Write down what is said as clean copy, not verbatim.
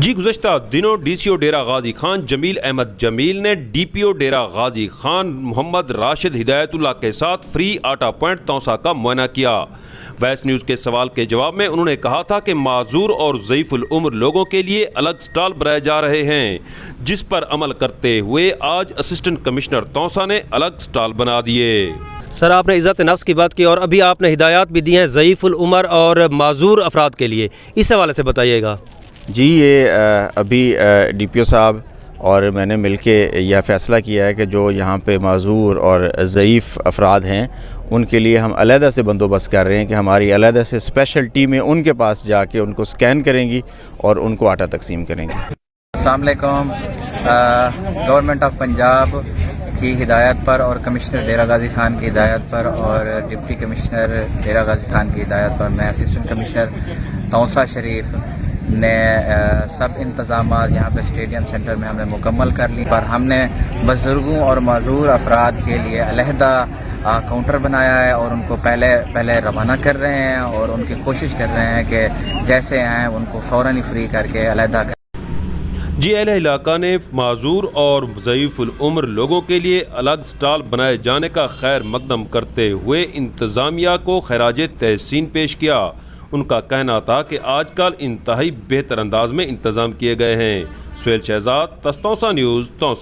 جی گزشتہ دنوں D C او ڈیرہ غازی خان جمیل احمد جمیل نے ڈی پی او ڈیرہ غازی خان محمد راشد ہدایت اللہ کے ساتھ فری آٹا پوائنٹ توسا کا معائنہ کیا۔ ویس نیوز کے سوال کے جواب میں انہوں نے کہا تھا کہ معذور اور ضعیف العمر لوگوں کے لیے الگ سٹال بنائے جا رہے ہیں، جس پر عمل کرتے ہوئے آج اسسٹنٹ کمشنر توسا نے الگ سٹال بنا دیے۔ سر، آپ نے عزت نفس کی بات کی اور ابھی آپ نے ہدایات بھی دی ہیں ضعیف العمر اور معذور افراد کے لیے، اس حوالے سے بتائیے گا۔ جی، یہ ابھی ڈی پی او صاحب اور میں نے مل کے یہ فیصلہ کیا ہے کہ جو یہاں پہ معذور اور ضعیف افراد ہیں ان کے لیے ہم علیحدہ سے بندوبست کر رہے ہیں کہ ہماری علیحدہ سے اسپیشل ٹیمیں ان کے پاس جا کے ان کو سکین کریں گی اور ان کو آٹا تقسیم کریں گی۔ السلام علیکم۔ گورنمنٹ آف پنجاب کی ہدایت پر اور کمشنر ڈیرہ غازی خان کی ہدایت پر اور ڈپٹی کمشنر ڈیرہ غازی خان کی ہدایت پر میں اسسٹنٹ کمشنر توسا شریف نے سب انتظامات یہاں پہ اسٹیڈیم سینٹر میں ہم نے مکمل کر لی، پر ہم نے بزرگوں اور معذور افراد کے لیے علیحدہ کاؤنٹر بنایا ہے اور ان کو پہلے روانہ کر رہے ہیں اور ان کی کوشش کر رہے ہیں کہ جیسے ہیں ان کو فوراً ہی فری کر کے علیحدہ کر۔ جی، اہل علاقہ نے معذور اور ضعیف العمر لوگوں کے لیے الگ سٹال بنائے جانے کا خیر مقدم کرتے ہوئے انتظامیہ کو خراج تحسین پیش کیا۔ ان کا کہنا تھا کہ آج کل انتہائی بہتر انداز میں انتظام کیے گئے ہیں۔ سہیل شہزاد، توسا نیوز، توسا۔